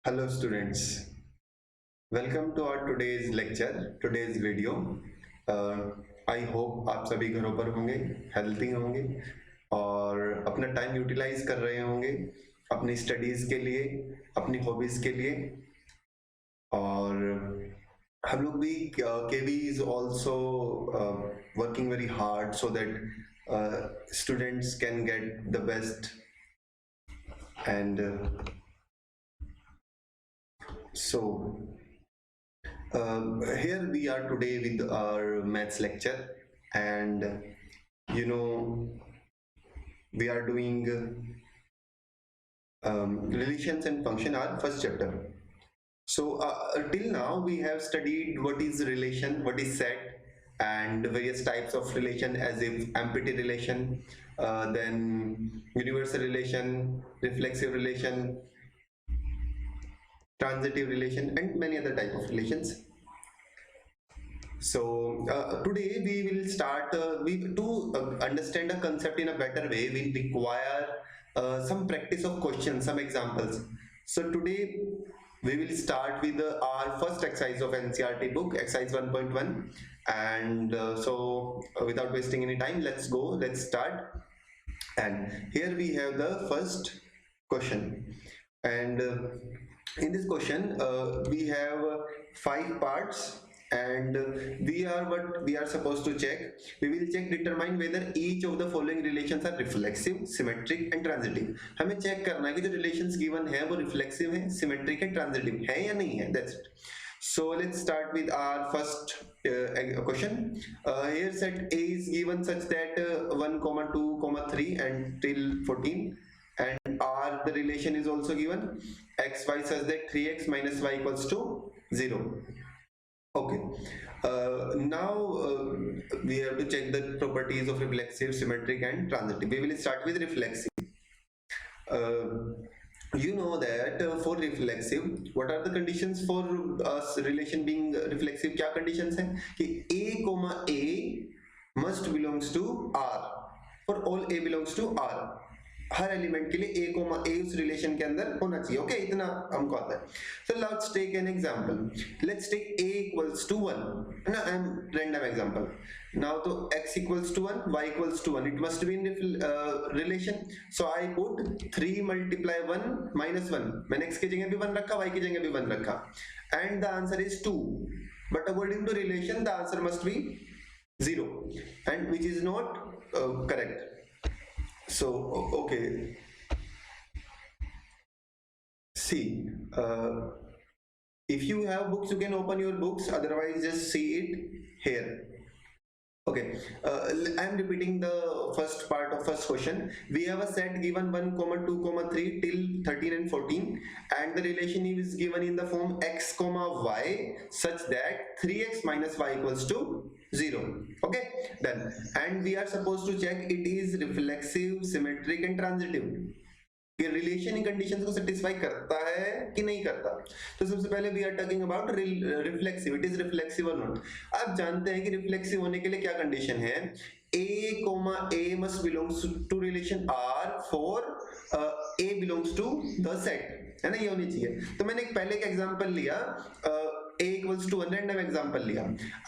Hello students, welcome to our today's lecture, today's video. I hope आप सभी घरों पर होंगे, हेल्थी होंगे और अपना टाइम यूटिलाइज कर रहे होंगे अपनी स्टडीज के लिए, अपनी हॉबीज के लिए। और हम लोग भी KV is also working very hard so that students can get the best and so here we are today with our maths lecture, and you know we are doing relations and function, our first chapter. So till now we have studied what is relation, what is set, and various types of relation, as if empty relation, then universal relation, reflexive relation, transitive relation, and many other type of relations. So today we will start to understand a concept in a better way. We require some practice of questions, some examples. So today we will start with our first exercise of NCERT book, exercise 1.1. And without wasting any time, let's start. And here we have the first question. And in this question we have 5 parts, and what we are supposed to check. We will check, determine whether each of the following relations are reflexive, symmetric and transitive. हमें check करना है कि जो relations given है वो reflexive है, symmetric है, transitive है या नहीं है. That's it. So let's start with our first question. Here set A is given such that 1, 2, 3 and till 14, and R, the relation is also given, x y such that 3x minus y equals to 0. Okay, now we have to check the properties of reflexive, symmetric and transitive. We will start with reflexive. You know that for reflexive, what are the conditions for relation being reflexive? क्या conditions हैं कि a comma a must belongs to R, for all a belongs to R. Her element के लिए a coma a उस relation के अंदर होना चाहिए. ओके, इतना हमको आता है. So let's take an example. Let's take a equals to 1. ना, I'm random example. Now तो x equals to 1, y equals to 1. It must be in relation. So I put 3 multiply 1 minus 1. मैंने x की जगह भी 1 रखा, y की जगह भी 1 रखा, and the answer is 2. But according to relation, the answer must be 0, and which is not correct. So okay, see, if you have books, you can open your books, otherwise just see it here. Okay, I am repeating the first part of first question. We have a set given 1, 2, 3 till 13 and 14, and the relation is given in the form x, y such that 3x minus y equals to 0. Okay, done. And we are supposed to check it is reflexive, symmetric and transitive. कि relation इन conditions को satisfy करता है कि नहीं करता. तो सबसे पहले we are talking about reflexive. It is reflexive और नॉट. आप जानते हैं कि रिफ्लेक्सिव होने के लिए क्या कंडीशन है. a comma a must belongs to relation R for a belongs to the set, है ना, ये होनी चाहिए. तो मैंने एक पहले का एग्जांपल लिया, a equals to 1, random example लिया.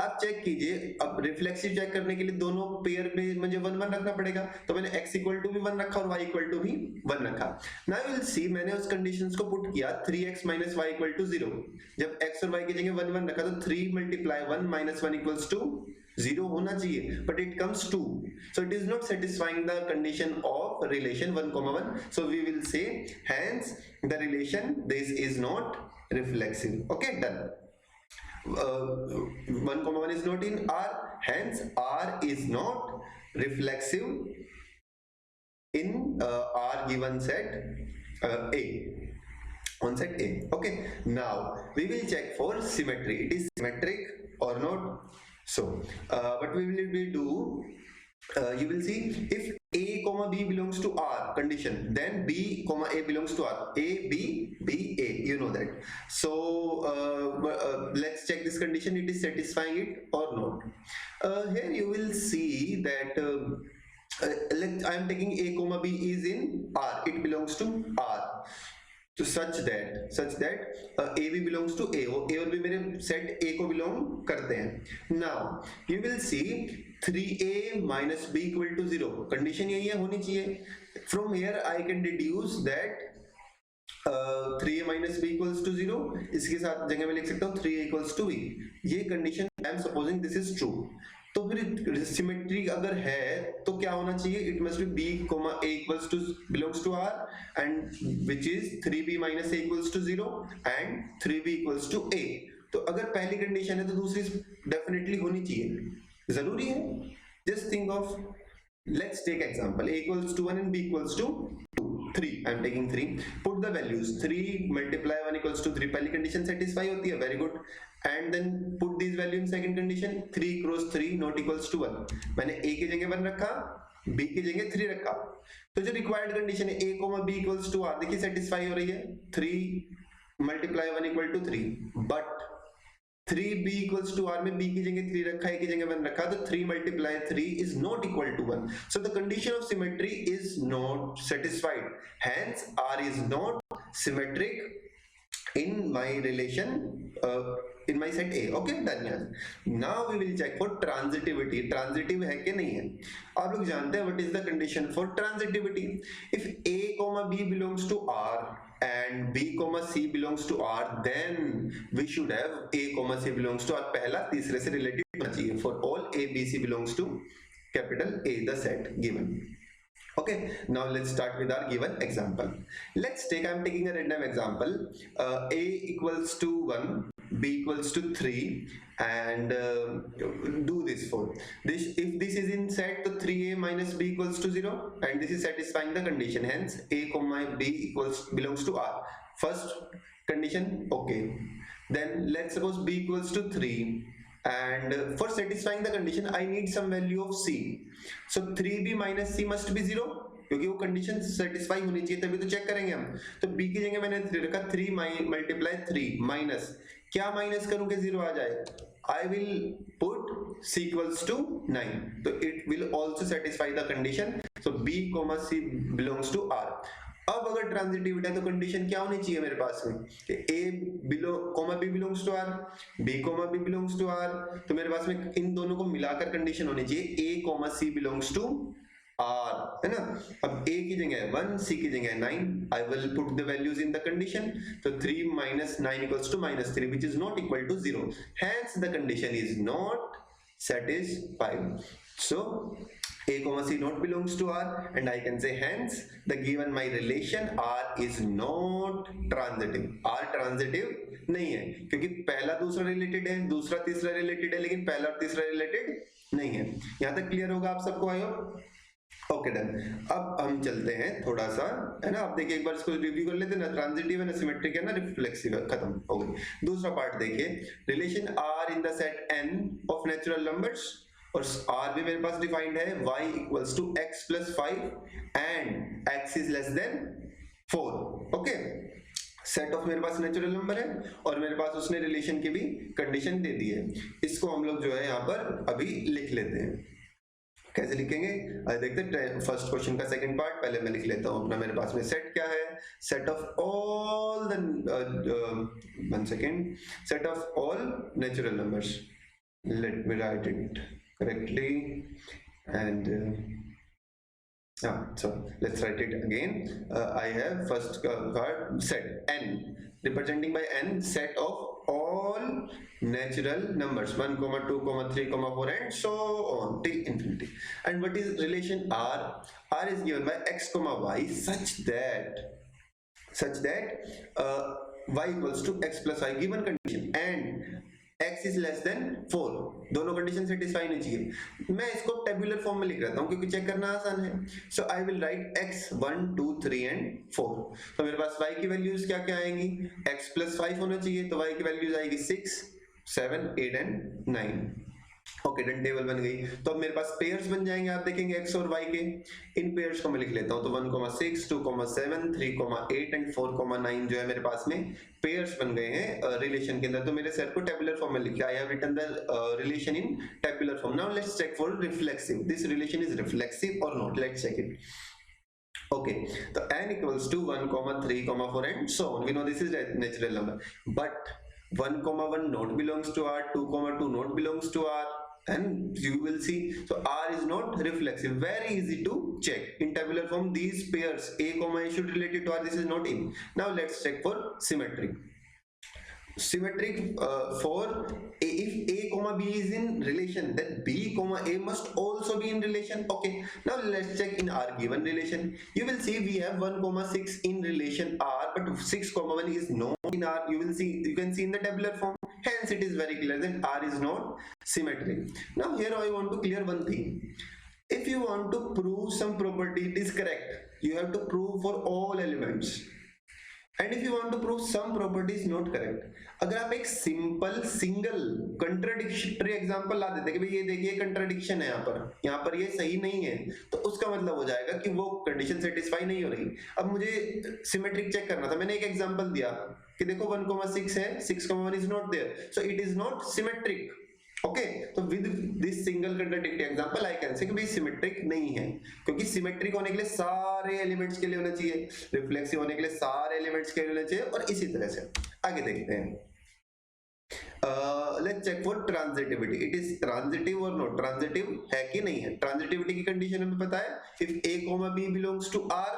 आप चेक कीजिए, अब रिफ्लेक्सिव चेक करने के लिए दोनों पेयर में मुझे 1 1 रखना पड़ेगा. तो मैंने x इक्वल टू भी 1 रखा और y इक्वल टू भी 1 रखा. नाउ यू विल सी, मैंने उस कंडीशंस को पुट किया 3x minus y equal to 0. जब x और y की जगह 1 1 रखा तो 3 multiply 1 minus 1 equals to 0 होना चाहिए, but it comes 2. So it is not satisfying the condition of relation 1, 1. So we will say hence the relation this is not reflexive. Okay, done. 1, 1 is not in R, hence R is not reflexive in R given set A, on set A. Okay, now we will check for symmetry. It is symmetric or not. So what we will do, you will see, if a comma b belongs to R condition, then b comma a belongs to R. A b b a, you know that. So let's check this condition, it is satisfying it or not. Here you will see that I am taking a comma b is in R, it belongs to R. तो such that A B belongs to A और B मेरे set A को belong करते हैं। Now you will see 3a minus B equal to 0, condition यही है, होनी चाहिए। From here I can deduce that 3a minus B equals to 0, इसके साथ जगह में लिख सकता हूँ 3a इक्वल्स टू बी। ये condition I am supposing this is true. तो फिर सिमेट्री अगर है तो क्या होना चाहिए, it must be b comma a equals to belongs to r and which is 3b minus a equals to 0 and 3b equals to a। तो अगर पहली कंडीशन है तो दूसरी डेफिनेटली होनी चाहिए, जरूरी है। Just think of, let's take example, a equals to 1 and b equals to 2, 3, I'm taking 3, put the values, 3 multiply 1 equals to 3, पहली condition satisfy होती है, very good, and then put these value in second condition, 3 cross 3 not equals to 1, मैंने a की जगह 1 रखा, b की जगह 3 रखा, तो जो required condition है a b equals to r, देखिए satisfy हो रही है, 3 multiply 1 equal to 3, but 3b equals to r में b की जगह 3 रखा, a की जगह 1 रखा, तो 3 multiply 3 is not equal to 1, so the condition of symmetry is not satisfied, hence r is not symmetric in my relation in my set A। okay, done यार। now we will check for transitivity, transitive है कि नहीं है। आप लोग जानते हैं what is the condition for transitivity, if a comma b belongs to r and b comma c belongs to r, then we should have a comma c belongs to r पहला तीसरे से related होना चाहिए for all a b c belongs to capital A, the set given। okay, now let's start with our given example। let's take, I'm taking a random example, a equals to 1, b equals to 3, and do this for this, if this is in set तो 3a minus b equals to 0 and this is satisfying the condition, hence a comma b equals belongs to r, first condition, okay। then let's suppose b equals to 3 and for satisfying the condition I need some value of c, so 3b minus c must be 0 क्योंकि वो condition satisfy होनी चाहिए तभी तो check करेंगे हम। तो b की जगह मैंने 3 रखा, 3 मल्टीप्लाई 3 माइनस, क्या माइनस करूं कि 0 आ जाए, I will put c equals to 9, तो it will also satisfy the condition, so b comma c belongs to r। अब अगर ट्रांजिटिविटी है तो कंडीशन क्या होनी चाहिए मेरे पास में कि a comma b belongs to r, b comma b belongs to r, तो मेरे पास में इन दोनों को मिलाकर कंडीशन होनी चाहिए a comma c belongs to r, है ना। अब a की जगह 1, c की जगह 9, I will put the values in the condition, तो 3 minus 9 equals to minus 3 which is not equal to 0, hence the condition is not satisfied, so a comma c not belongs to r and I can say hence the given my relation r is not transitive, r transitive नहीं है क्योंकि पहला दूसरा related है, दूसरा तीसरा related है, लेकिन पहला और तीसरा रिलेटेड नहीं है। यहां तक क्लियर होगा आप सबको, आयो ओके डन। अब हम चलते हैं थोड़ा सा, है ना, आप देखिए एक बार इसको रिव्यू कर लेते हैं ना, ट्रांजिटिव है ना, सिमेट्रिक है ना, रिफ्लेक्सिव है, खत्म हो गई। दूसरा पार्ट देखिए, relation R in the set n of natural numbers, और आर भी मेरे पास डिफाइंड है y equals to x plus 5 and x is less than 4। Okay, set of मेरे पास नेचुरल नंबर है और मेरे पास उसने रिलेशन की भी कंडीशन दे दी है। इसको हम लोग जो है यहाँ पर अभी लिख लेते हैं। कैसे लिखेंगे देखते हैं। फर्स्ट क्वेश्चन का सेकंड पार्ट पहले मैं लिख लेता हूँ अपना। मेरे पास में सेट क्या है, set of all the one second, set of all natural numbers. Let me right it correctly and so let's write it again. I have first card set n representing by n set of all natural numbers 1, 2, 3, 4 and so on till infinity. And what is relation r? R is given by x comma y such that y equals to x plus y given condition and x is less than 4, दोनों condition satisfy नहीं चाहिए। मैं इसको tabular form में लिख रहता हूँ क्योंकि चेक करना आसान है। So I will write x 1, 2, 3 and 4। तो मेरे पास y की वैल्यूज क्या क्या आएंगी, x प्लस 5 होना चाहिए, तो y की वैल्यूज आएगी 6, 7, 8 एंड 9। ओके डन, टेबल बन गई। तो अब मेरे पास पेयर्स बन जाएंगे, आप देखेंगे x और y के। इन पेयर्स को मैं लिख लेता हूँ, तो 1,6, 2,7, 3,8 एंड 4,9 जो है मेरे पास में पेयर्स बन गए हैं रिलेशन के अंदर। तो मेरे सेट को टेबुलर फॉर्म में लिखा, I have written the relation in tabular form. Now let's check for reflexive, this relation is reflexive और not, let's check it. Okay, so n equals to 1 comma 3 comma 4 and so on. We know this is a natural number, but 1 comma 1 not belongs to R, 2 comma 2 not belongs to R, and you will see, so R is not reflexive. Very easy to check in tabular form. These pairs a comma a should relate to R. This is not in. Now let's check for symmetry. Symmetric for a, if a comma b is in relation, then b comma a must also be in relation. Okay, now let's check in R given relation. You will see we have 1 comma 6 in relation R, but 6 comma 1 is not in R. You will see, you can see in the tabular form, hence it is very clear that R is not symmetric. Now here I want to clear one thing. If you want to prove some property it is correct, you have to prove for all elements, and if you want to prove some property is not correct, अगर आप एक simple single contradictory example ला देते कि भाई ये देखिए contradiction है, यहाँ पर ये सही नहीं है, तो उसका मतलब हो जाएगा कि वो कंडीशन सेटिस्फाई नहीं हो रही. अब मुझे सिमेट्रिक चेक करना था, मैंने एक एग्जांपल दिया कि देखो 1,6 है, 6,1 is not there, so it is not symmetric. Okay, तो with this single contradictory example I can say कि भाई सिमेट्रिक नहीं है, क्योंकि सिमेट्रिक होने के लिए सारे एलिमेंट्स के लिए होना चाहिए, रिफ्लेक्सिव होने के लिए सारे एलिमेंट्स के लिए होना चाहिए, और इसी तरह से आगे देखते हैं. Let's check for transitivity. It is transitive और नॉट ट्रांजिटिव है कि नहीं है. ट्रांजिटिविटी की कंडीशन हमें पता है, if a comma b belongs to R,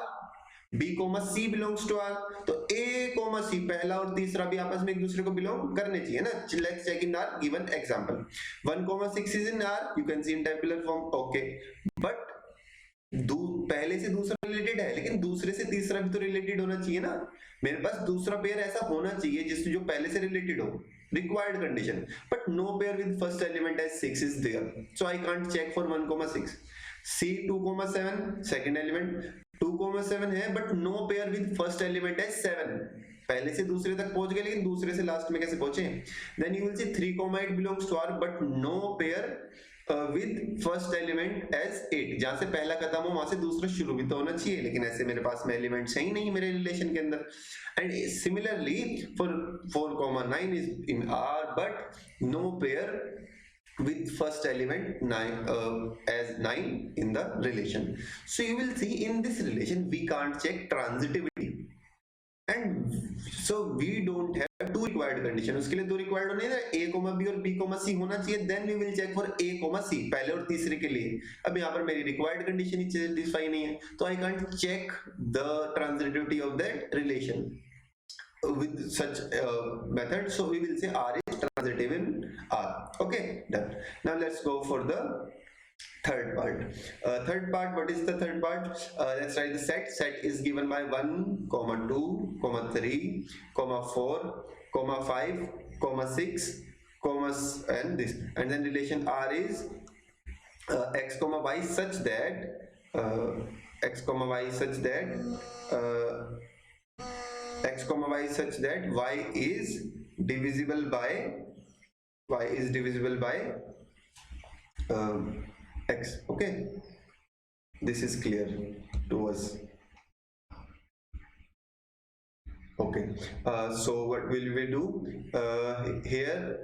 b comma c belongs to R, तो a कॉमा c पहला और तीसरा भी आपस में एक दूसरे को बिलोंग करने चाहिए ना. Let's check in R given example. 1,6 is in R, you can see in tabular form. Okay, but पहले से दूसरा रिलेटेड है, लेकिन दूसरे से तीसरा भी तो रिलेटेड होना चाहिए ना. मेरे पास दूसरा पेयर ऐसा होना चाहिए जिससे जो पहले से रिलेटेड हो, required condition, but no pair with first element as 6 is there, so I can't check for 1,6. C 2,7 second element, 2,7 है but no pair with first element as 7. पहले से दूसरे तक पहुंच गए, लेकिन दूसरे से लास्ट में कैसे पहुंचे. Then you will see 3,8 belongs to R but no pair with first element as 8. जहां से पहला खत्म हो वहां से दूसरा शुरू भी तो होना चाहिए, लेकिन ऐसे मेरे पास में एलिमेंट्स है ही नहीं मेरे रिलेशन के अंदर. And similarly for 4,9 is in R but no pair with first element 9 as 9 in the relation. So you will see in this relation we can't check transitivity, and so we don't have two required condition. उसके लिए दो required होने हैं, a, b और b, c होना चाहिए. then we will check for a, c पहले और तीसरे के लिए. अब यहाँ पर मेरी required condition ही satisfy नहीं है, तो I can't check the transitivity of that relation with such method. So we will say R is transitive in R. Okay, done. Now let's go for the third part. Third part, what is the third part? Let's write the set. Set is given by 1, 2, 3, 4, 5, 6, and this, and then relation R is x, y such that x, y such that x, y such that y is divisible by x. Okay, this is clear to us. Okay, so what will we do here?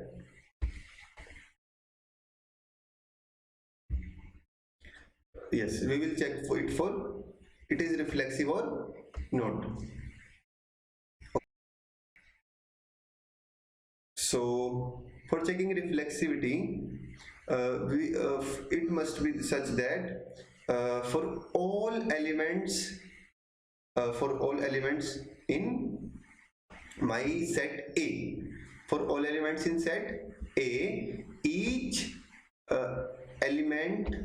Yes, we will check for it is reflexive or not. So for checking reflexivity, it must be such that for all elements in my set A, for all elements in set A, each element,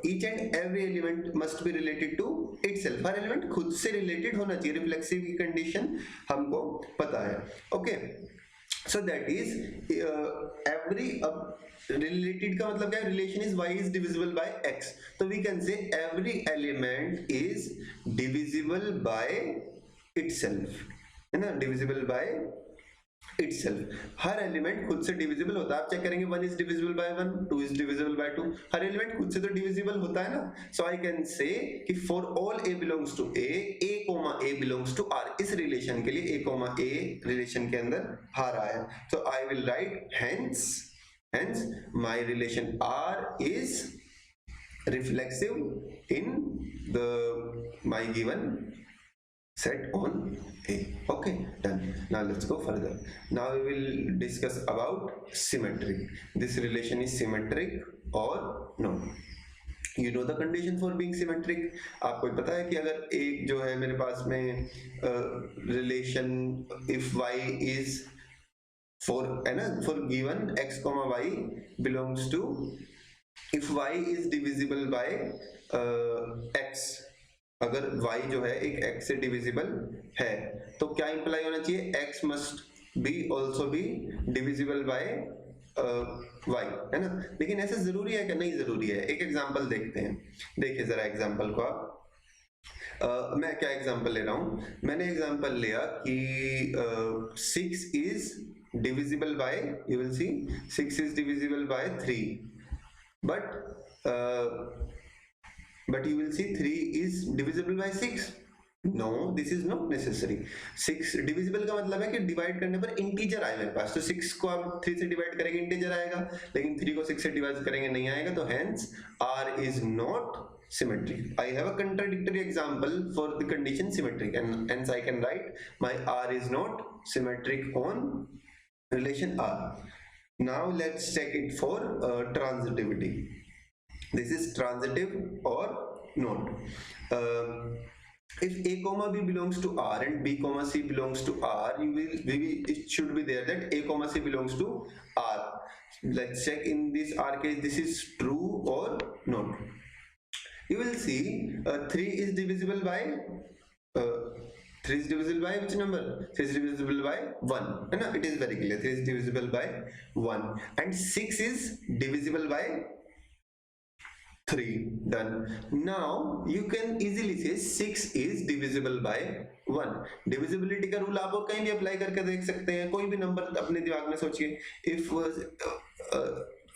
each and every element must be related to itself. Her element खुद से related होना चाहिए. reflexive की condition हमको पता है. Okay, so that is every related का मतलब क्या है? relation is y is divisible by x, so we can say every element is divisible by itself, है ना, divisible by itself. Her element खुद से डिविजिबल होता है. आप चेक करेंगे 1 is divisible by 1, 2 is divisible by 2. Her element खुद से तो डिविजिबल होता है ना. सो आई कैन से कि for all a belongs to a, a belongs to r. इस रिलेशन के लिए a, रिलेशन के अंदर आ रहा है. So I will write hence my relation R is reflexive in the my given set on A. Okay, done. Now let's go further. Now we will discuss about symmetric. This relation is symmetric or no. You know the condition for being symmetric. आपको पता है कि अगर एक जो है मेरे पास में relation if y is for है ना, for given x comma y belongs to, if y is divisible by x, अगर y जो है एक x से डिविजिबल है तो क्या इंप्लाई होना चाहिए, x must be also be divisible by y, है ना। लेकिन ऐसा जरूरी है कि नहीं जरूरी है, एक एग्जांपल देखते हैं। देखिए जरा एग्जांपल को आप, मैं क्या एग्जांपल ले रहा हूं, मैंने एग्जांपल लिया कि 6 is divisible by, you will C 6 is divisible by 3, but you will see 3 is divisible by 6. No, this is not necessary. 6 divisible का मतलब है कि डिवाइड करने पर इंटीजर आए मेरे पास, तो 6 को आप 3 से डिवाइड करेंगे इंटीजर आएगा, लेकिन 3 को 6 से डिवाइड करेंगे नहीं आएगा, तो hence R is not symmetric. I have a contradictory example for the condition symmetric, and hence I can write my R is not symmetric on relation R. Now let's check it for transitivity. This is transitive or not. If a comma b belongs to R and b comma c belongs to R, it should be there that a comma c belongs to R. Let's check in this R case, this is true or not. You will see 3 is divisible by 3 is divisible by which number? 3 is divisible by 1. No, it is very clear. 3 is divisible by 1 and 6 is divisible by 3. Done. Now you can easily say 6 is divisible by 1. Divisibility का rule आप कहीं भी apply करके देख सकते हैं, कोई भी नंबर अपने दिमाग में सोचिए, इफ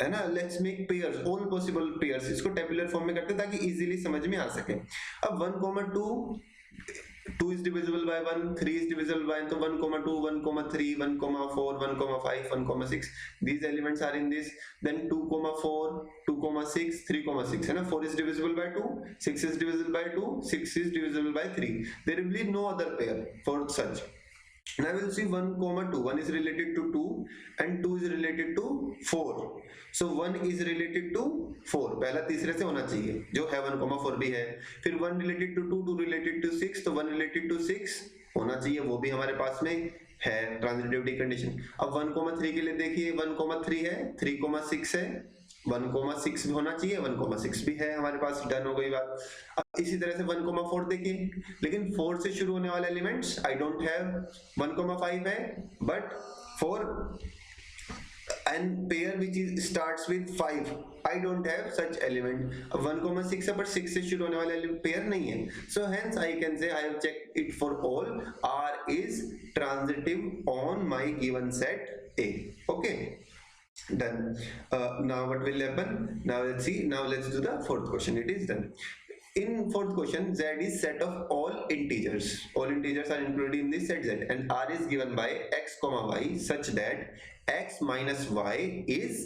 है ना, let's make pairs, all possible pairs, इसको टेबुलर फॉर्म में करते हैं ताकि इजीली समझ में आ सके। अब 1, 2 is divisible by 1, 3 is divisible by, so 1, 2, 1, 3, 1, 4, 1, 5, 1, 6, these elements are in this. Then 2, 4, 2, 6, 3, 6, है ना, 4 is divisible by 2, 6 is divisible by 2, 6 is divisible by 3. There will be no other pair for such. Now we will see 1, 2. 1 is related to 2 and 2 is related to 4. So 1 is related to 4, पहला तीसरे से होना चाहिए जो है 1, 4 भी है। फिर 1 related to 2, 2 related to 6, तो 1 related to 6 होना चाहिए, वो भी हमारे पास में है ट्रांजिटिविटी कंडीशन। अब 1, 3 के लिए देखिए 1, 3 है, 3, 6 है, 1, 6 भी होना चाहिए, 1, 6 भी है हमारे पास, डन हो गई बात। अब इसी तरह से 1, 4 देखिए, लेकिन 4 से शुरू होने वाले एलिमेंट्स आई डोंट हैव, 1, 5 है, but for and pair which is starts with 5 I don't have such element. 1, 6 है but 6 से शुरू होने वाले pair नहीं है, so hence I can say I have checked it for all, R is transitive on my given set A. Okay, done. Now what will happen, now let's see, now let's do the fourth question. It is done. In fourth question, Z is set of all integers. All integers are included in this set Z, and R is given by x comma y such that x minus y is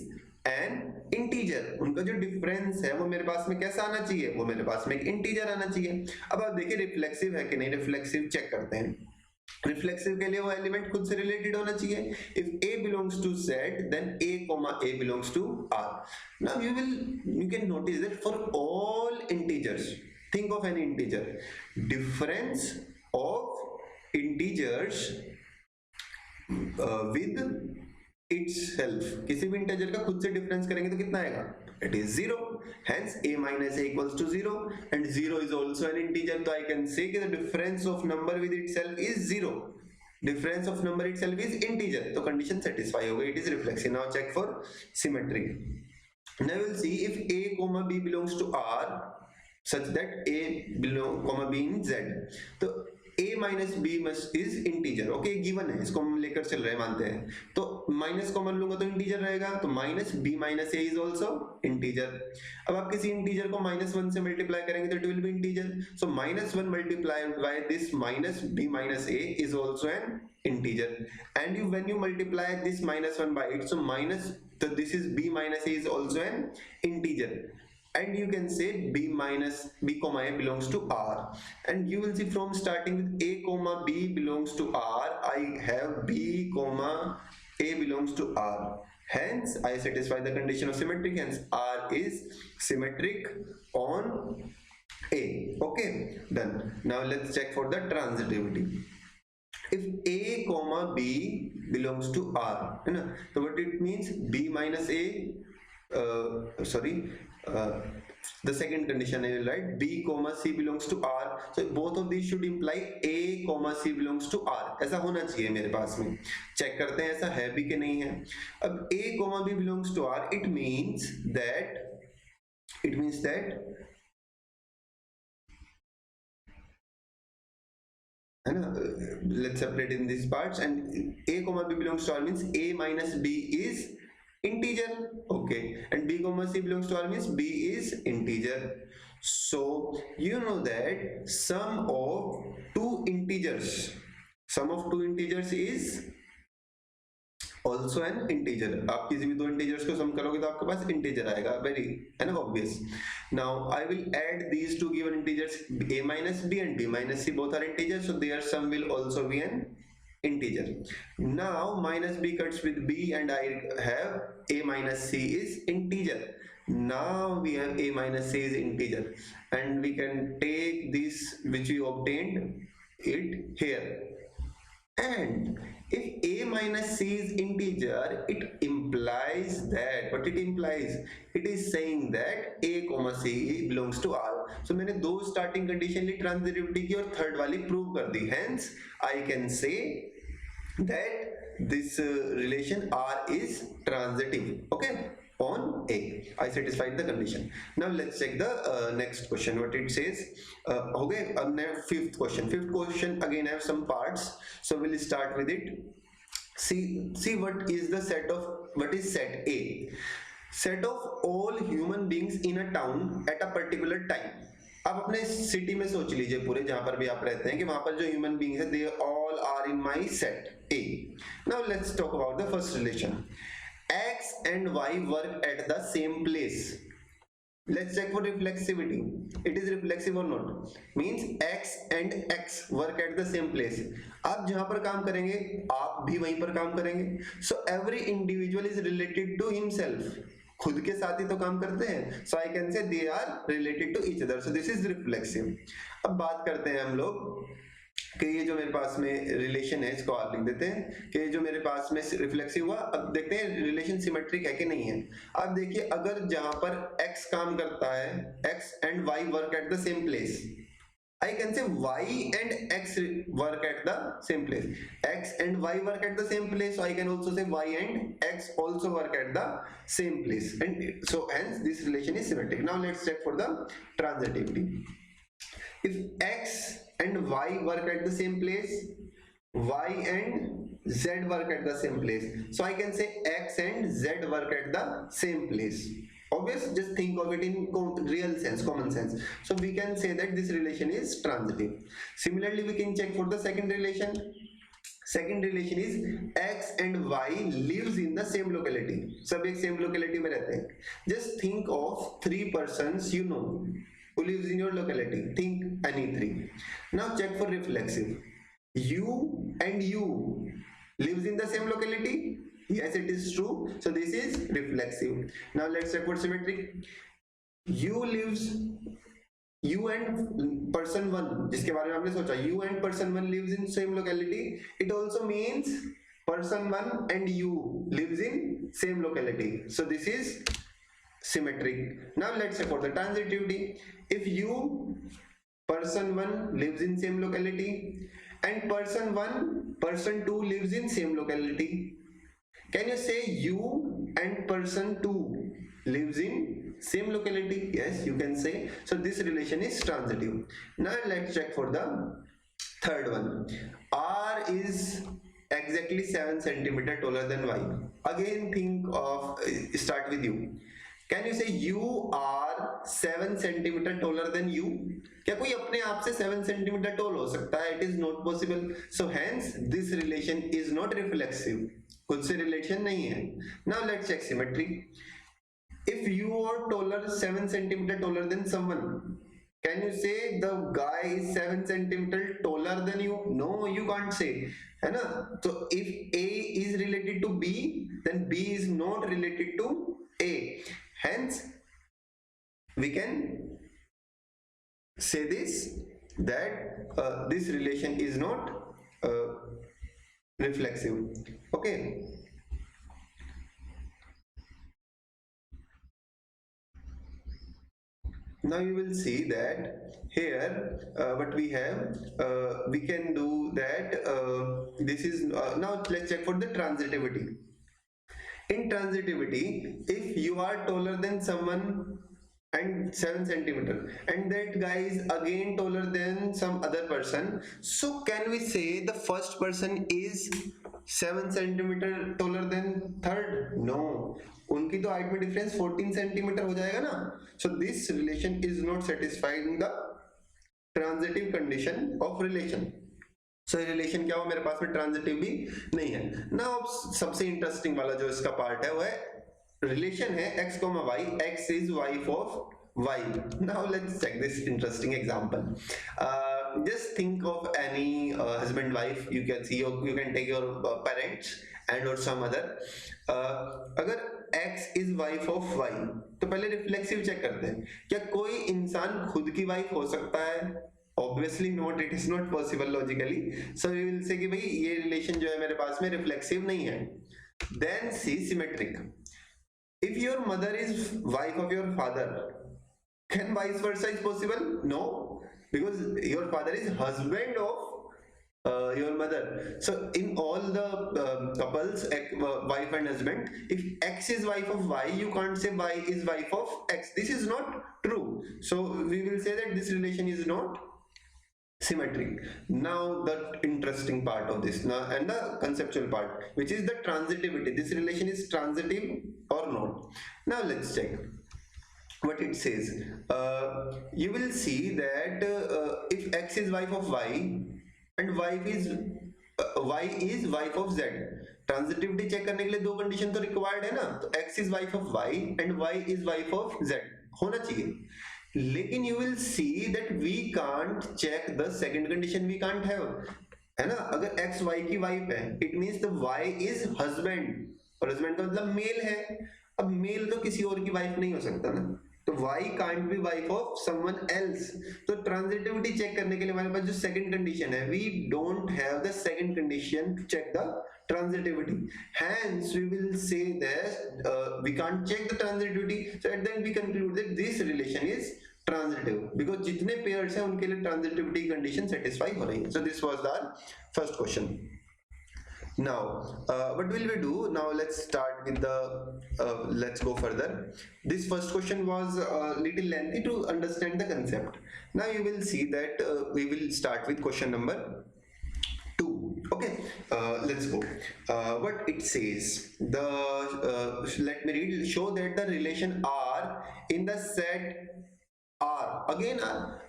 an integer. उनका जो difference है वो मेरे पास में कैसा आना चाहिए, वो मेरे पास में एक इंटीजर आना चाहिए। अब आप देखिए रिफ्लेक्सिव है कि नहीं, रिफ्लेक्सिव चेक करते हैं। रिफ्लेक्सिव के लिए वो एलिमेंट खुद से रिलेटेड होना चाहिए। If a belongs to Z, then a comma a belongs to R. Now you can notice that for all integers, think of an integer, difference of integers with itself, किसी भी integer का खुद से difference करेंगे तो कितना आएगा, it is 0. Hence a minus a equals to 0, and 0 is also an integer, so I can say that the difference of number with itself is 0. Difference of number itself is integer, so condition satisfy हो गई, it is reflexive. Now check for symmetry. Now we will see if a comma b belongs to R such that a comma b in Z, तो a minus b must is integer. Okay, given है, इसको हम लेकर चल रहे हैं, मानते हैं, तो माइनस कॉमन लूंगा तो इंटीजर रहेगा, तो minus b minus a is also integer. अब आप किसी इंटीजर को -1 से मल्टीप्लाई करेंगे तो it will be integer, so -1 multiplied by this minus b minus a is also an integer, and you when you multiply this -1 by it, so minus, so this is b minus a is also an integer. and you can say b minus b comma a belongs to R, and you will see from starting with a comma b belongs to R, I have b comma a belongs to R. Hence I satisfy the condition of symmetric, hence R is symmetric on A. Okay, done. Now let's check for the transitivity. If a comma b belongs to R, है ना, so what it means, b minus a, sorry, uh, the second condition I will write b comma c belongs to R, so both of these should imply a comma c belongs to R. ऐसा होना चाहिए मेरे पास में, check करते हैं ऐसा है भी कि नहीं है. अब a comma b belongs to R, it means that है ना, let's separate in these parts, and a comma b belongs to R means a minus b is integer, okay, and b comma c belongs to R means b is integer. So you know that sum of two integers is also an integer. आप किसी भी दो integers को sum करोगे तो आपके पास integer आएगा, very है ना, obvious. Now I will add these two given integers a minus b and b minus c, both are integers, so their sum will also be an integer. Now minus b cuts with b and I have a minus c is integer. Now we have a minus c is integer, and we can take this which we obtained it here. And if a minus c is integer, it implies that, what it implies, it is saying that a comma c belongs to R. So मैंने दो starting condition ली transitivity की और third वाली prove कर दी. Hence I can say that this relation R is transitive, okay, on A. I satisfied the condition. Now let's check the next question. What it says. Okay, fifth question again have some parts, so we'll start with it. See what is the set of, what is set A? Set of all human beings in a town at a particular time. आप अपने city में सोच लीजिए पूरे, जहां पर भी आप रहते हैं, कि वहां पर जो ह्यूमन बींग्स है, they all are in my set A. Now let's talk about the first relation. X and Y work at the same place. Let's check for reflexivity. It is reflexive or not? Means X and X work at the same place. आप जहां पर काम करेंगे आप भी वहीं पर काम करेंगे. So every individual is related to himself. खुद के साथ ही तो काम करते हैं. So I can say they are related to each other. So this is reflexive. अब बात करते हैं हम लोग कि ये जो मेरे पास में रिलेशन है, इसको और लिख देते हैं कि जो मेरे पास में रिफ्लेक्सिव हुआ. अब देखते हैं रिलेशन सिमेट्रिक है कि नहीं है. अब देखिए, अगर जहां पर x काम करता है, x and y work at the same place, I can say y and x work at the same place. X and y work at the same place, so I can also say y and x also work at the same place, and so hence this relation is symmetric. Now let's check for the transitivity. If x and y work at the same place, y and z work at the same place, so I can say x and z work at the same place. Obvious, just think of it in real sense, common sense. So we can say that this relation is transitive. Similarly, we can check for the second relation. Second relation is x and y lives in the same locality. सब एक same locality में रहते हैं. Just think of three persons you know who lives in your locality. Think any three. Now check for reflexive. You and you lives in the same locality. Yes, it is true. So this is reflexive. Now let's check for symmetric. You and person one, जिसके बारे में आपने सोचा, you and person one lives in same locality. It also means person one and you lives in same locality. So this is symmetric. Now let's check for the transitivity. If you person one lives in same locality and person two lives in same locality, can you say you and person two lives in same locality? Yes, you can say. So this relation is transitive. Now let's check for the third one. R is exactly 7 centimeter taller than Y. Again, think of, start with you. Can you say you are 7 centimeter taller than you? क्या कोई अपने आप से 7 centimeter tall हो सकता है? It is not possible. So hence this relation is not reflexive. खुद से relation नहीं है. Now let's check symmetry. if you are taller 7 centimeter taller than someone, can you say the guy is 7 centimeter taller than you? No, you can't say, है ना? So if A is related to B, then B is not related to A. Hence we can say this, that this relation is not reflexive. Okay. Now you will see that here what we have, we can do that, this is now let's check for the transitivity. In transitivity, if you are taller than someone and 7 centimeter and that guy is again taller than some other person, so can we say the first person is 7 centimeter taller than third? No, उनकी तो height में difference 14 centimetre हो जाएगा ना. So this relation is not satisfying the transitive condition of relation. So relation क्या हो मेरे पास में, ट्रांजिटिव भी नहीं है ना. अब सबसे इंटरेस्टिंग वाला जो इसका पार्ट है वो है रिलेशन है x, y, x is wife of y. Now let's check this interesting example. Just think of any husband wife, you can see, you can take your parents and or some other. अगर x is wife of y, तो पहले reflexive check करते हैं. क्या कोई इंसान खुद की वाइफ हो सकता है? Obviously not, it is not possible logically. So we will say कि भाई ये relation जो है मेरे पास में reflexive नहीं है. Then see symmetric. If your mother is wife of your father, can vice versa is possible? No, because your father is husband of your mother. So in all the couples, wife and husband, if x is wife of y, you can't say y is wife of x. This is not true. So we will say that this relation is not symmetric. Now the interesting part of this now and the conceptual part, which is the transitivity. This relation is transitive or not. Now let's check what it says. You will see that if x is wife of y and y is wife of z, transitivity check करने के लिए दो condition तो required है ना. तो x is wife of y and y is wife of z होना चाहिए. लेकिन you will see that we can't check the second condition, we can't have, है ना. अगर x y की वाइफ है, it means the y is husband, और husband का मतलब मेल है. अब मेल तो किसी और की वाइफ नहीं हो सकता ना, तो y can't be wife of someone else. तो ट्रांजिटिविटी चेक करने के लिए हमारे पास जो सेकंड कंडीशन है, we don't have the second condition to check the transitivity. Hence we will say that we can't check the transitivity. So at the end we conclude that this relation is transitive because जितने pairs हैं उनके लिए transitivity condition satisfy हो रही है. So this was our first question. Now what will we do now? Let's start with the let's go further. This first question was a little lengthy to understand the concept. Now you will see that we will start with question number 2. Okay, let's go. What it says, the let me read. Show that the relation R in the set R, again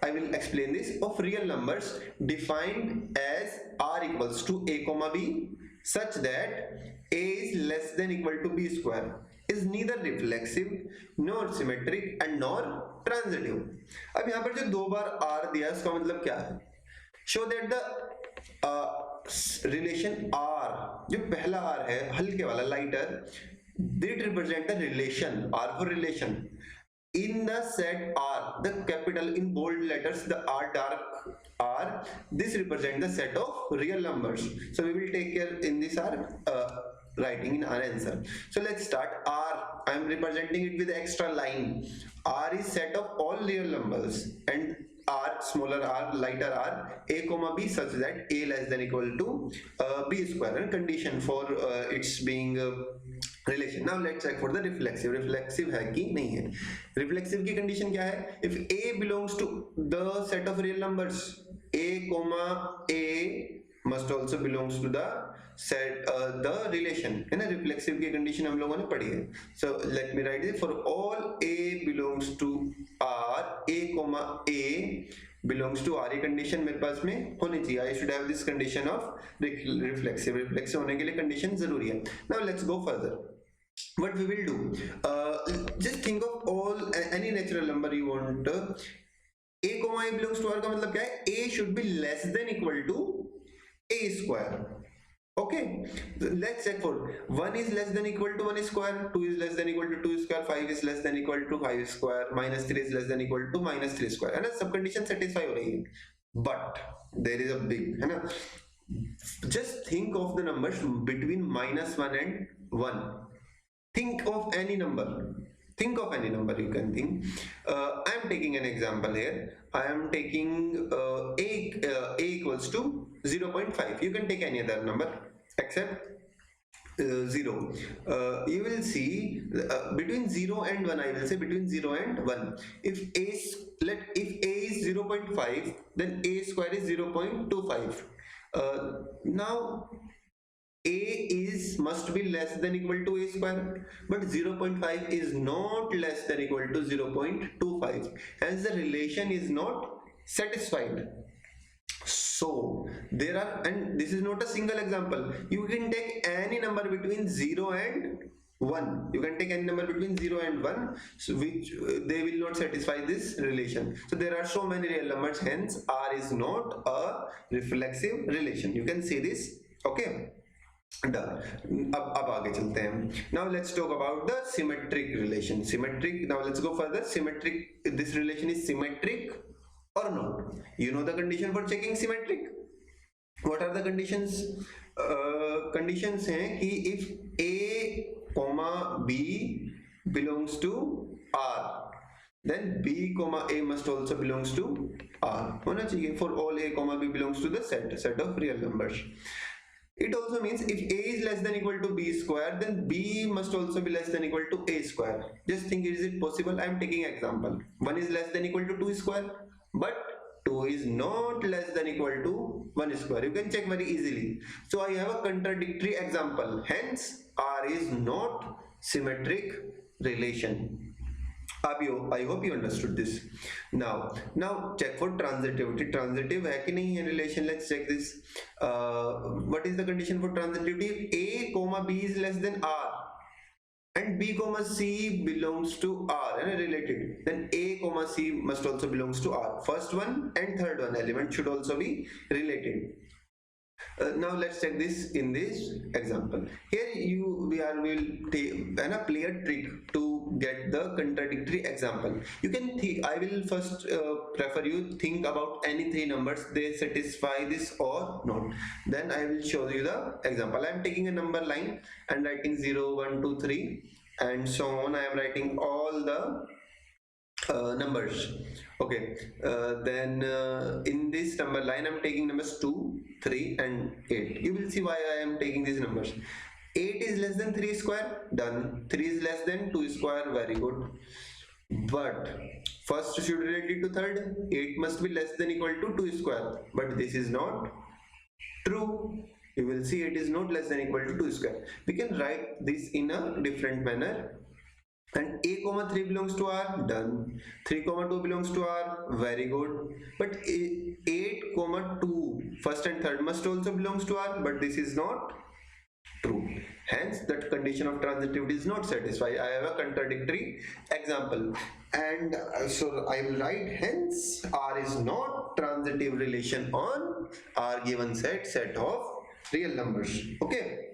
I will explain this, of real numbers defined as R equals to a comma b such that a is less than equal to b square is neither reflexive nor symmetric and nor transitive. अब यहाँ पर जो दो बार R दिया है उसका मतलब क्या है? Show that the relation R, जो पहला R है हल्के वाला lighter, that represent the relation R for relation in the set R, the capital in bold letters, the R dark R, this represent the set of real numbers. So we will take care in this R writing in our answer. So let's start. R, I am representing it with extra line. R is set of all real numbers and R, smaller r, lighter r, a comma b such that a less than equal to b square, and condition for its being relation. Now let's check for the reflexive. Reflexive है कि नहीं है? Reflexive की condition क्या है? If a belongs to the set of real numbers, a comma a must also belongs to the set the relation, है ना. Reflexive की condition हम लोगों ने पढ़ी है. So let me write it. For all a belongs to R, a comma a belongs to R, ये condition मेरे पास में होनी चाहिए. I should have this condition of reflexive. Reflexive होने के लिए condition जरूरी है. Now let's go further. what we will do, just think of all any natural number you want. A comma a belongs to R का मतलब क्या है? A should be less than equal to a square. Okay, let's check for 1 is less than equal to 1 square, 2 is less than equal to 2 square, 5 is less than equal to 5 square, minus 3 is less than equal to minus 3 square, है ना? सब condition satisfy हो रही है, but there is a big, है ना? Just think of the numbers between -1 and 1. Think of any number. Think of any number you can think. I am taking an example here. I am taking a equals to 0.5. You can take any other number except 0. You will see between 0 and 1. I will say between 0 and 1. If a is 0.5, then a square is 0.25. Now a is must be less than equal to a square, but 0.5 is not less than equal to 0.25, hence the relation is not satisfied. So there are, and this is not a single example, you can take any number between 0 and 1. You can take any number between 0 and 1, so which they will not satisfy this relation. So there are so many real numbers, hence R is not a reflexive relation. You can say this. Okay, done. अब आगे चलते हैं. Now let's talk about the symmetric relation. Symmetric. Now let's go further. Symmetric. This relation is symmetric or not? You know the condition for checking symmetric. What are the conditions? Conditions हैं कि if A comma B belongs to R, then B comma A must also belongs to R. होना चाहिए for all A comma B belongs to the set of real numbers. It also means if A is less than equal to B square, then B must also be less than equal to A square. Just think, is it possible? I am taking example. 1 is less than equal to 2 square, but 2 is not less than equal to 1 square. You can check very easily. So I have a contradictory example. Hence, R is not symmetric relation. I hope you understood this. Now check for transitivity. Transitive है कि नहीं है relation? Let's check this. What is the condition for transitivity? A comma B is less than R, and B comma C belongs to R and related. Then A comma C must also belongs to R. First one and third one element should also be related. Now let's check this in this example. Here will play a trick to get the contradictory example. You can think, I will first prefer you think about any three numbers, they satisfy this or not. Then I will show you the example. I am taking a number line and writing 0, 1, 2, 3 and so on. I am writing all the numbers. Okay, then in this number line I'm taking numbers 2, 3 and 8. You will see why I am taking these numbers. 8 is less than 3 square, done. 3 is less than 2 square, very good. But first should relate it to third. 8 must be less than equal to 2 square, but this is not true. You will see it is not less than equal to 2 square. We can write this in a different manner. And A comma 3 belongs to R, done. 3 comma 2 belongs to R, very good. But 8 comma 2 first and third must also belongs to R, but this is not true. Hence that condition of transitivity is not satisfied. I have a contradictory example, and so I will write hence R is not transitive relation on R given set of real numbers. Okay.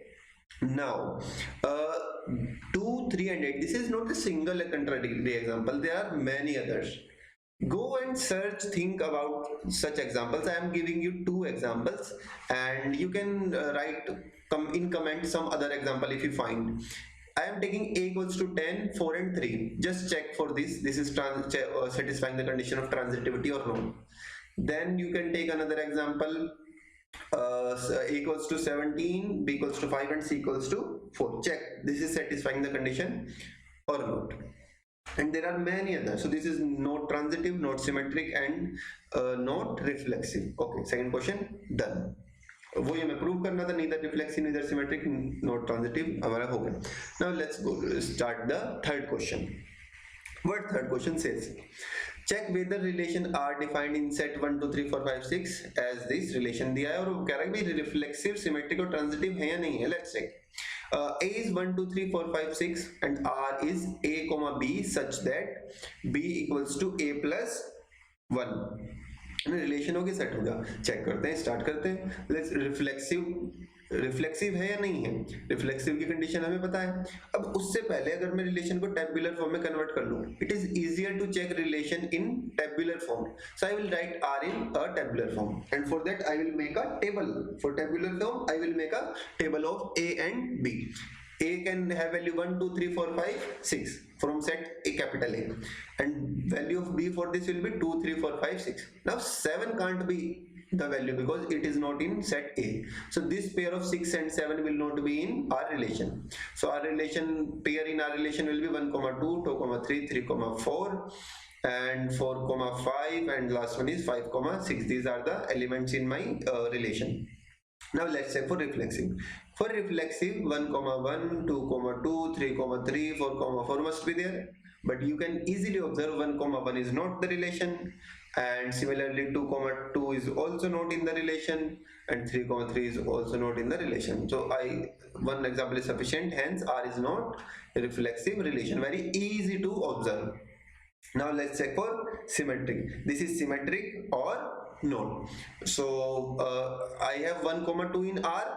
Now 2, 3 and 8, this is not a single contradictory example, there are many others. Go and search, think about such examples. I am giving you 2 examples and you can write in comment some other example if you find. I am taking A equals to 10, 4 and 3. Just check for this is satisfying the condition of transitivity or not. Then you can take another example. A equals to 17, B equals to 5 and C equals to 4. Check this is satisfying the condition or not. And there are many others. So this is not transitive, not symmetric and not reflexive. Okay, second question done. वो ये मैं prove करना था, neither reflexive neither symmetric not transitive हमारा हो गया. Now let's go start the third question. What third question says? Check whether relation R defined in set 1 2 3 4 5 6 as this relation दिया है और वो कह रहा है कि रिफ्लेक्सिव, सिमेट्रिक और ट्रांजिटिव है या नहीं है. Let's check. A is 1 2 3 4 5 6 and R is A comma B such that B equals to A plus 1. Relation हो गया, सेट हो गया. चेक करते हैं, स्टार्ट करते हैं. लेट्स रिफ्लेक्सिव है या नहीं है. रिफ्लेक्सिव की कंडीशन हमें पता है. अब उससे पहले अगर मैं रिलेशन को टेबुलर फॉर्म में कन्वर्ट कर लूं, it is easier to check relation in tabular form. So I will write R in a tabular form and for that I will make a table. For tabular form I will make a table of A and B. A can have value 1 2 3 4 5 6 from set A capital A, and value of B for this will be 2 3 4 5 6. Now 7 can't be the value because it is not in set A, so this pair of 6 and 7 will not be in our relation. So our relation pair in our relation will be 1 2 2 3 3 4 and 4 5 and last one is 5 6. These are the elements in my relation. Now let's check for reflexive. For reflexive 1 1 2 2 3 3 4 4 must be there, but you can easily observe 1 1 is not the relation, and similarly 2 2 is also not in the relation, and 3 3 is also not in the relation. So one example is sufficient, hence R is not a reflexive relation. Very easy to observe. Now let's check for symmetric. This is symmetric or not. So I have 1 2 in R,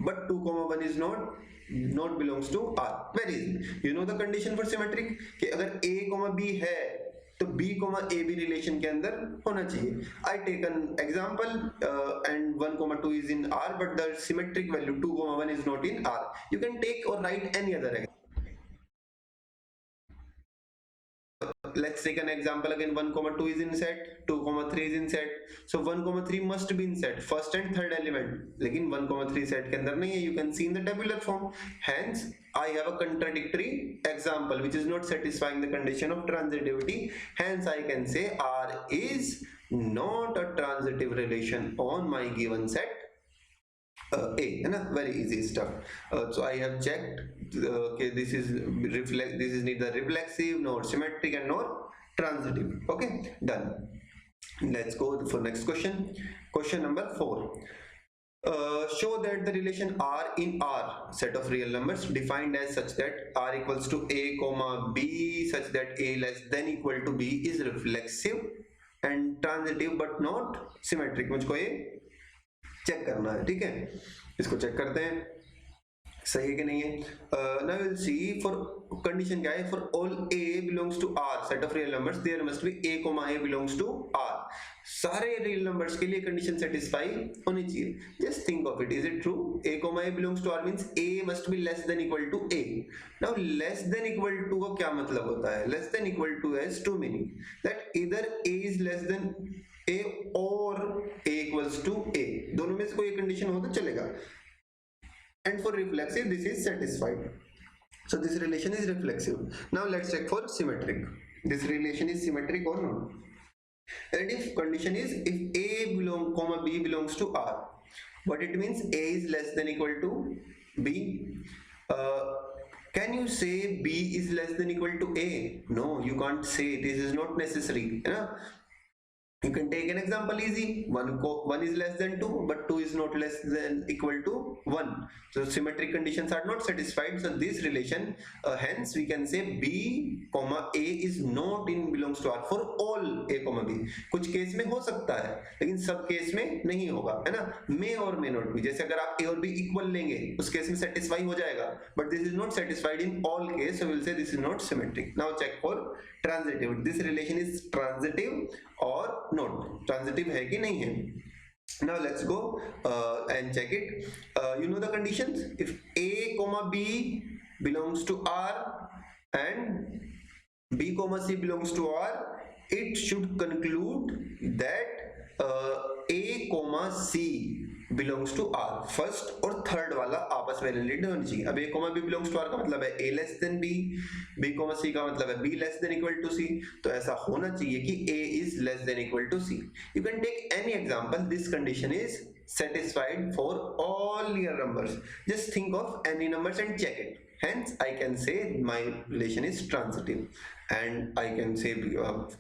but 2 1 is not belongs to R. Very easy. You know the condition for symmetric कि अगर A B है तो B A भी relation के अंदर होना चाहिए. I take an example and 1 2 is in R, but the symmetric value 2 1 is not in R. You can take or write any other example. Let's take an example again. 1 2 is in set, 2 3 is in set. So 1 3 must be in set, first and third element. लेकिन 1 3 set के अंदर नहीं है. You can see in the tabular form. Hence I have a contradictory example which is not satisfying the condition of transitivity. Hence I can say R is not a transitive relation on my given set A, है ना. Very easy stuff. So I have checked. Okay, this is neither reflexive nor symmetric and nor transitive. Okay, done. Let's go for next question. Question number 4. Show that the relation R in R set of real numbers defined as such that R equals to A comma B such that A less than equal to B is reflexive and transitive but not symmetric. मुझको ये check करना है. ठीक है, इसको check करते हैं सही है कि नहीं है. Now will see for condition क्या है. For all A belongs to R set of real numbers there must be A A belongs to R. सारे रियल नंबर्स के लिए कंडीशन सेटिस्फाई होनी चाहिए. Just think of it. Is it true? A A belongs to R means A must be less than equal to A. Now less than equal to का क्या मतलब होता है? Less than equal to has two meaning. That either A is less than A or A equals to A. दोनों में से कोई condition हो तो चलेगा. And for reflexive this is satisfied. So this relation is reflexive. Now let's check for symmetric. This relation is symmetric or not. And if condition is if A B belongs to R, what it means? A is less than equal to B. Can you say B is less than equal to A? No, you can't say. This is not necessary. You can take an example easy. 1 is less than 2, but 2 is not less than equal to 1. So symmetric conditions are not satisfied. So this relation, hence we can say B A is not in belongs to R for all A B. कुछ case में हो सकता है लेकिन सब case में नहीं होगा, है ना. may और may not be. जैसे अगर आप A और B इक्वल लेंगे उस केस में सेटिस्फाई हो जाएगा, but this is not satisfied in all case, so we'll say this is not symmetric. Now check for transitive. This relation is transitive or not. Transitive है कि नहीं है. Now let's go and check it. You know the conditions. If A B belongs to R and B C belongs to R, it should conclude that A C belongs to R. First और third वाला आपस में related होनी चाहिए. अब A B belongs to R का मतलब है A less than B, B C का मतलब है B less than equal to C. तो ऐसा होना चाहिए कि A is less than equal to C. You can take any example. This condition is satisfied for all real numbers. Just think of any numbers and check it. hence I can say my relation is transitive. And I can say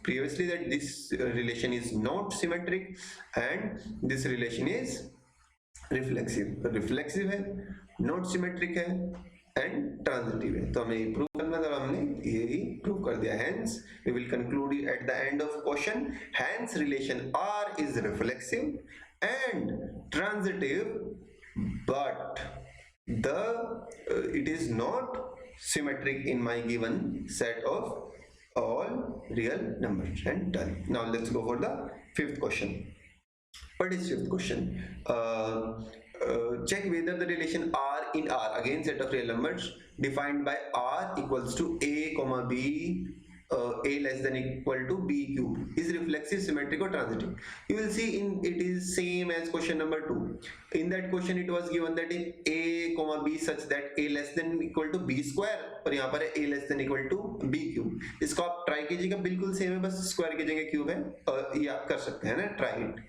previously that this relation is not symmetric and this relation is reflexive है, not symmetric है and transitive है। तो हमें prove करना था, हमने ये ही prove कर दिया। Hence we will conclude at the end of question, hence relation R is reflexive and transitive but it is not symmetric in my given set of all real numbers. And done. Now let's go for the fifth question. What is fifth question? Check whether the relation R in R, again set of real numbers defined by R equals to A comma B, A less than equal to B cube is reflexive, symmetric or transitive. You will see in it is same as question number 2. In that question it was given that if A comma B such that A less than equal to B square, और यहाँ पर है A less than equal to B cube। इसको आप try कीजिएगा, बिल्कुल same है, बस स्क्वायर की जगह क्यूब है, ये आप कर सकते हैं ना, ट्राई इट।